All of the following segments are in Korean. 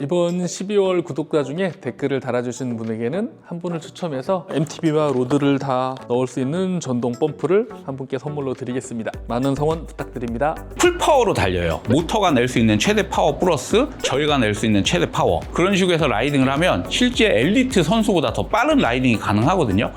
이번 12월 구독자 중에 댓글을 달아주신 분에게는 한 분을 추첨해서 MTB와 로드를 다 넣을 수 있는 전동 펌프를 한 분께 선물로 드리겠습니다. 많은 성원 부탁드립니다. 풀파워로 달려요. 모터가 낼 수 있는 최대 파워 플러스 저희가 낼 수 있는 최대 파워, 그런 식으로 해서 라이딩을 하면 실제 엘리트 선수보다 더 빠른 라이딩이 가능하거든요.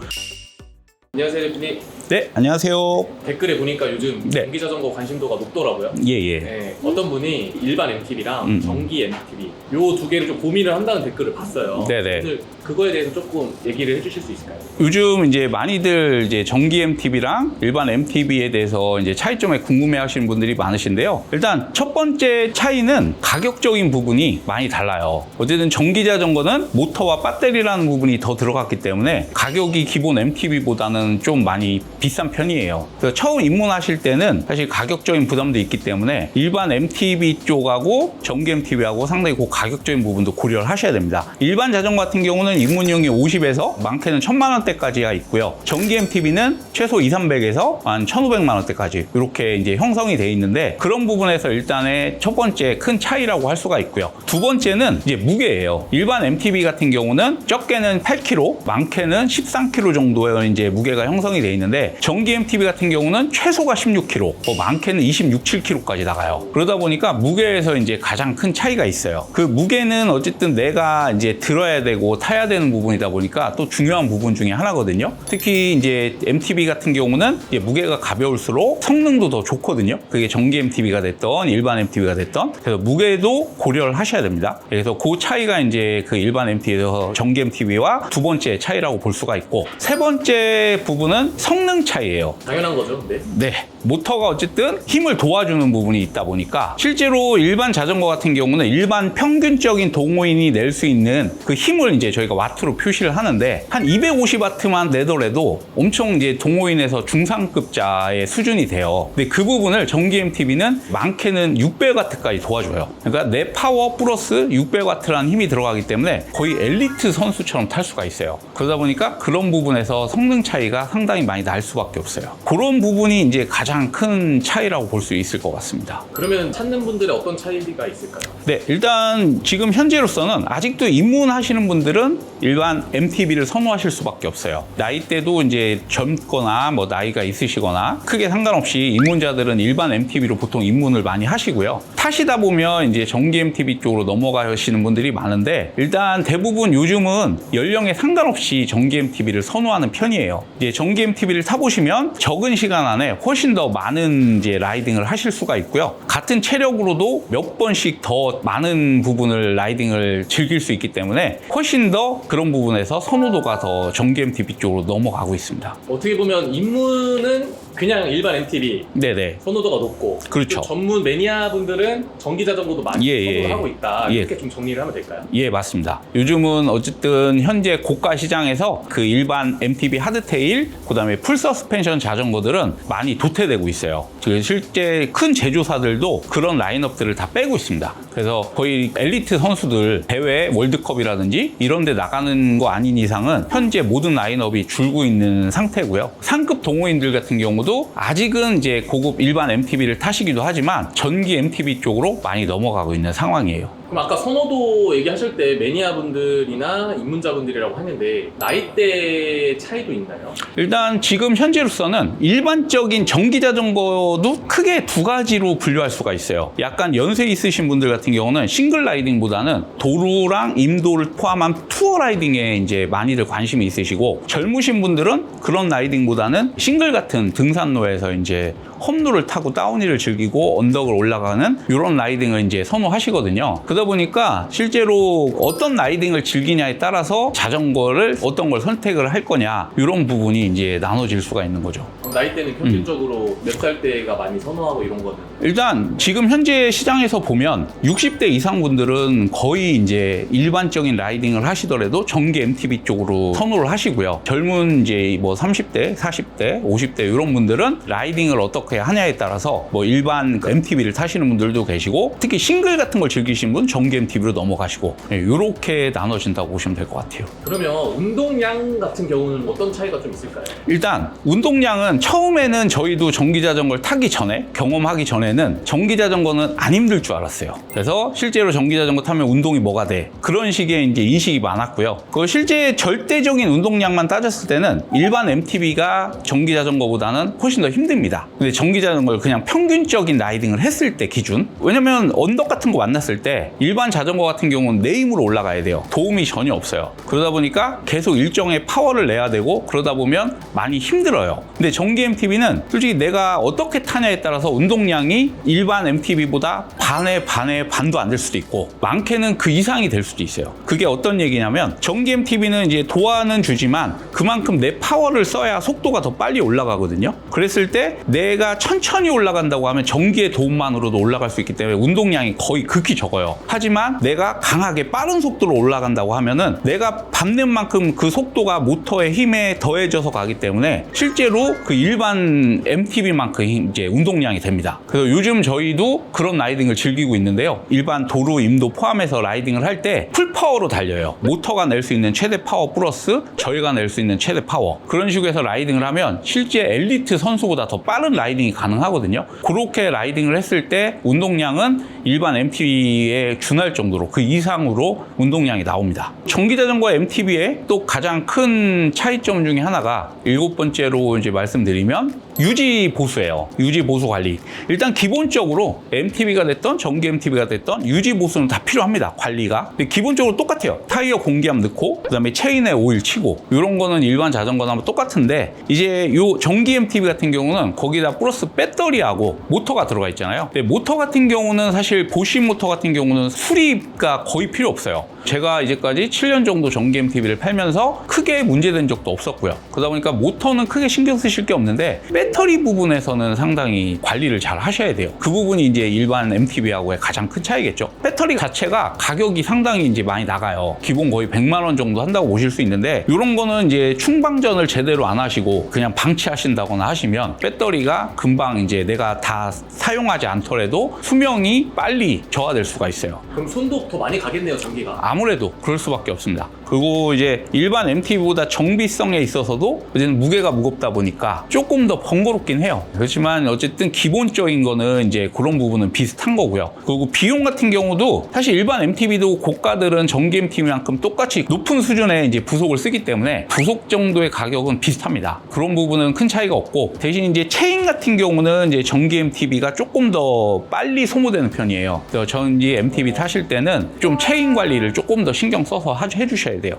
안녕하세요, 대표님. 네, 안녕하세요. 댓글에 보니까 요즘 네. 전기 자전거 관심도가 높더라고요. 예예. 네, 어떤 분이 일반 MTB랑 전기 MTB 요 두 개를 좀 고민을 한다는 댓글을 봤어요. 네네. 오늘 그거에 대해서 조금 얘기를 해주실 수 있을까요? 요즘 이제 많이들 이제 전기 MTB랑 일반 MTB에 대해서 이제 차이점에 궁금해하시는 분들이 많으신데요. 일단 첫 번째 차이는 가격적인 부분이 많이 달라요. 어쨌든 전기 자전거는 모터와 배터리라는 부분이 더 들어갔기 때문에 가격이 기본 MTB보다는 좀 많이 비싼 편이에요. 그래서 처음 입문하실 때는 사실 가격적인 부담도 있기 때문에 일반 MTB 쪽하고 전기 MTB하고 상당히 그 가격적인 부분도 고려를 하셔야 됩니다. 일반 자전거 같은 경우는 입문용이 50에서 많게는 1000만 원대까지가 있고요. 전기 MTB는 최소 200~300에서 한 1500만 원대까지 이렇게 이제 형성이 되어 있는데, 그런 부분에서 일단의 첫 번째 큰 차이라고 할 수가 있고요. 두 번째는 이제 무게예요. 일반 MTB 같은 경우는 적게는 8kg, 많게는 13kg 정도의 이제 무게가 형성이 되어 있는데, 전기 MTB 같은 경우는 최소가 16kg, 많게는 26, 7kg까지 나가요. 그러다 보니까 무게에서 이제 가장 큰 차이가 있어요. 그 무게는 어쨌든 내가 이제 들어야 되고 타야 되는 부분이다 보니까 또 중요한 부분 중에 하나거든요. 특히 이제 MTB 같은 경우는 이제 무게가 가벼울수록 성능도 더 좋거든요. 그게 전기 MTB가 됐던 일반 MTB가 됐던, 그래서 무게도 고려를 하셔야 됩니다. 그래서 그 차이가 이제 그 일반 MTB에서 전기 MTB와 두 번째 차이라고 볼 수가 있고, 세 번째 부분은 성능 차이예요. 당연한 거죠, 근데. 네, 모터가 어쨌든 힘을 도와주는 부분이 있다 보니까 실제로 일반 자전거 같은 경우는 일반 평균적인 동호인이 낼 수 있는 그 힘을 이제 저희가 와트로 표시를 하는데, 한 250와트만 내더라도 엄청 이제 동호인에서 중상급자의 수준이 돼요. 근데 그 부분을 전기 MTB는 많게는 600와트까지 도와줘요. 그러니까 내 파워 플러스 600와트라는 힘이 들어가기 때문에 거의 엘리트 선수처럼 탈 수가 있어요. 그러다 보니까 그런 부분에서 성능 차이가 상당히 많이 날 수밖에 없어요. 그런 부분이 이제 가장 큰 차이라고 볼 수 있을 것 같습니다. 그러면 찾는 분들의 어떤 차이가 있을까요? 네, 일단 지금 현재로서는 아직도 입문하시는 분들은 일반 MTB를 선호하실 수밖에 없어요. 나이대도 이제 젊거나 뭐 나이가 있으시거나 크게 상관없이 입문자들은 일반 MTB로 보통 입문을 많이 하시고요. 타시다 보면 이제 전기 MTB 쪽으로 넘어가시는 분들이 많은데, 일단 대부분 요즘은 연령에 상관없이 전기 MTB를 선호하는 편이에요. 이제 전기 MTB를 타보시면 적은 시간 안에 훨씬 더 많은 이제 라이딩을 하실 수가 있고요. 같은 체력으로도 몇 번씩 더 많은 부분을 라이딩을 즐길 수 있기 때문에 훨씬 더 그런 부분에서 선호도가 더 전기 MTB 쪽으로 넘어가고 있습니다. 어떻게 보면 입문은 그냥 일반 MTB 네네. 선호도가 높고, 그렇죠. 또 전문 매니아 분들은 전기 자전거도 많이 선호를 하고 있다. 예. 이렇게 좀 정리를 하면 될까요? 예, 맞습니다. 요즘은 어쨌든 현재 고가 시장에서 그 일반 MTB 하드테일, 그다음에 풀 서스펜션 자전거들은 많이 도태되고 있어요. 실제 큰 제조사들도 그런 라인업들을 다 빼고 있습니다. 그래서 거의 엘리트 선수들 대회 월드컵이라든지 이런 데 나가는 거 아닌 이상은 현재 모든 라인업이 줄고 있는 상태고요. 상급 동호인들 같은 경우도 아직은 이제 고급 일반 MTB를 타시기도 하지만 전기 MTB 쪽으로 많이 넘어가고 있는 상황이에요. 그럼 아까 선호도 얘기하실 때 매니아분들이나 입문자분들이라고 했는데 나이대 차이도 있나요? 일단 지금 현재로서는 일반적인 전기 자전거도 크게 두 가지로 분류할 수가 있어요. 약간 연세 있으신 분들 같은 경우는 싱글 라이딩보다는 도로랑 임도를 포함한 투어 라이딩에 이제 많이들 관심이 있으시고, 젊으신 분들은 그런 라이딩보다는 싱글 같은 등산로에서 이제 험로를 타고 다운힐을 즐기고 언덕을 올라가는 이런 라이딩을 이제 선호하시거든요. 그러다 보니까 실제로 어떤 라이딩을 즐기냐에 따라서 자전거를 어떤 걸 선택을 할 거냐, 이런 부분이 이제 나눠질 수가 있는 거죠. 그럼 나이대는 평균적으로 몇 살대가 많이 선호하고 이런 거는? 일단 지금 현재 시장에서 보면 60대 이상 분들은 거의 이제 일반적인 라이딩을 하시더라도 전기 MTB 쪽으로 선호를 하시고요. 젊은 이제 뭐 30대, 40대, 50대 이런 분들은 라이딩을 어떻게 하냐에 따라서 뭐 일반 MTB를 타시는 분들도 계시고, 특히 싱글 같은 걸 즐기시는 분 전기 MTB로 넘어가시고, 이렇게 나눠진다고 보시면 될 것 같아요. 그러면 운동량 같은 경우는 어떤 차이가 좀 있을까요? 일단 운동량은 처음에는 저희도 전기자전거를 타기 전에, 경험하기 전에는 전기자전거는 안 힘들 줄 알았어요. 그래서 실제로 전기자전거 타면 운동이 뭐가 돼? 그런 식의 이제 인식이 많았고요. 그 실제 절대적인 운동량만 따졌을 때는 일반 MTB가 전기자전거보다는 훨씬 더 힘듭니다. 근데 전기자전거를 그냥 평균적인 라이딩을 했을 때 기준. 왜냐면 언덕 같은 거 만났을 때 일반 자전거 같은 경우는 내 힘으로 올라가야 돼요. 도움이 전혀 없어요. 그러다 보니까 계속 일정의 파워를 내야 되고 그러다 보면 많이 힘들어요. 근데 전기 MTB는 솔직히 내가 어떻게 타냐에 따라서 운동량이 일반 MTB보다 반의 반도 안 될 수도 있고 많게는 그 이상이 될 수도 있어요. 그게 어떤 얘기냐면 전기 MTB는 이제 도와는 주지만 그만큼 내 파워를 써야 속도가 더 빨리 올라가거든요. 그랬을 때 내가 천천히 올라간다고 하면 전기의 도움만으로도 올라갈 수 있기 때문에 운동량이 거의 극히 적어요. 하지만 내가 강하게 빠른 속도로 올라간다고 하면은 내가 밟는 만큼 그 속도가 모터의 힘에 더해져서 가기 때문에 실제로 그 일반 MTB만큼 이제 운동량이 됩니다. 그래서 요즘 저희도 그런 라이딩을 즐기고 있는데요. 일반 도로 임도 포함해서 라이딩을 할 때 풀파워로 달려요. 모터가 낼 수 있는 최대 파워 플러스 저희가 낼 수 있는 최대 파워. 그런 식으로 해서 라이딩을 하면 실제 엘리트 선수보다 더 빠른 라이딩이 가능하거든요. 그렇게 라이딩을 했을 때 운동량은 일반 MTB에 준할 정도로 그 이상으로 운동량이 나옵니다. 전기자전거 MTB의 또 가장 큰 차이점 중에 하나가 7번째로 이제 말씀드리면 유지 보수예요. 유지 보수 관리. 일단 기본적으로 MTB가 됐던 전기 MTB가 됐던 유지 보수는 다 필요합니다. 관리가. 근데 기본적으로 똑같아요. 타이어 공기압 넣고 그다음에 체인에 오일 치고 이런 거는 일반 자전거나 똑같은데 이제 요 전기 MTB 같은 경우는 거기다 플러스 배터리하고 모터가 들어가 있잖아요. 근데 모터 같은 경우는 사실 보쉬 모터 같은 경우는 수리가 거의 필요 없어요. 제가 이제까지 7년 정도 전기 MTB를 팔면서 크게 문제된 적도 없었고요. 그러다 보니까 모터는 크게 신경 쓰실 게 없는데 배터리 부분에서는 상당히 관리를 잘 하셔야 돼요. 그 부분이 이제 일반 MTB하고의 가장 큰 차이겠죠. 배터리 자체가 가격이 상당히 이제 많이 나가요. 기본 거의 100만 원 정도 한다고 보실 수 있는데 이런 거는 이제 충방전을 제대로 안 하시고 그냥 방치하신다거나 하시면 배터리가 금방 이제 내가 다 사용하지 않더라도 수명이 빨리 저하될 수가 있어요. 그럼 손도 더 많이 가겠네요, 전기가. 아무래도 그럴 수밖에 없습니다. 그리고 이제 일반 MTB보다 정비성에 있어서도 어쨌든 무게가 무겁다 보니까 조금 더 번거롭긴 해요. 그렇지만 어쨌든 기본적인 거는 이제 그런 부분은 비슷한 거고요. 그리고 비용 같은 경우도 사실 일반 MTB도 고가들은 전기 MTB만큼 똑같이 높은 수준의 이제 부속을 쓰기 때문에 부속 정도의 가격은 비슷합니다. 그런 부분은 큰 차이가 없고 대신 이제 체인 같은 경우는 이제 전기 MTB가 조금 더 빨리 소모되는 편이에요. 그래서 전기 MTB 타실 때는 좀 체인 관리를 조금 더 신경 써서 해주셔야 돼요.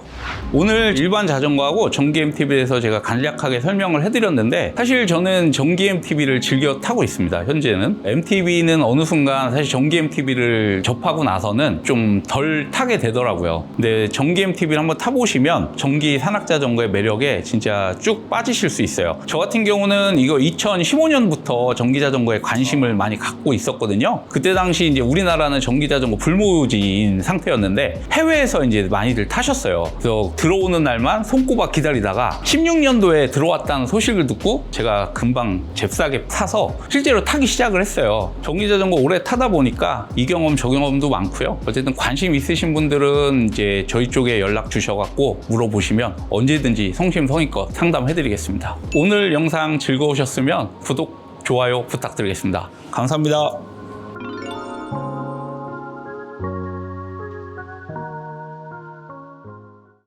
오늘 일반 자전거하고 전기 MTB에 대해서 제가 간략하게 설명을 해드렸는데 사실 저는 전기 MTB를 즐겨 타고 있습니다. 현재는 MTB는 어느 순간 사실 전기 MTB를 접하고 나서는 좀 덜 타게 되더라고요. 근데 전기 MTB를 한번 타보시면 전기 산악자전거의 매력에 진짜 쭉 빠지실 수 있어요. 저 같은 경우는 이거 2015년부터 전기자전거에 관심을 많이 갖고 있었거든요. 그때 당시 이제 우리나라는 전기자전거 불모지인 상태였는데 해외에서 이제 많이들 타셨어요. 그래서 들어오는 날만 손꼽아 기다리다가 16년도에 들어왔다는 소식을 듣고 제가 금방 잽싸게 사서 실제로 타기 시작을 했어요. 전기자전거 오래 타다 보니까 이 경험 저 경험도 많고요. 어쨌든 관심 있으신 분들은 이제 저희 쪽에 연락 주셔갖고 물어보시면 언제든지 성심성의껏 상담해드리겠습니다. 오늘 영상 즐거우셨으면 구독, 좋아요 부탁드리겠습니다. 감사합니다.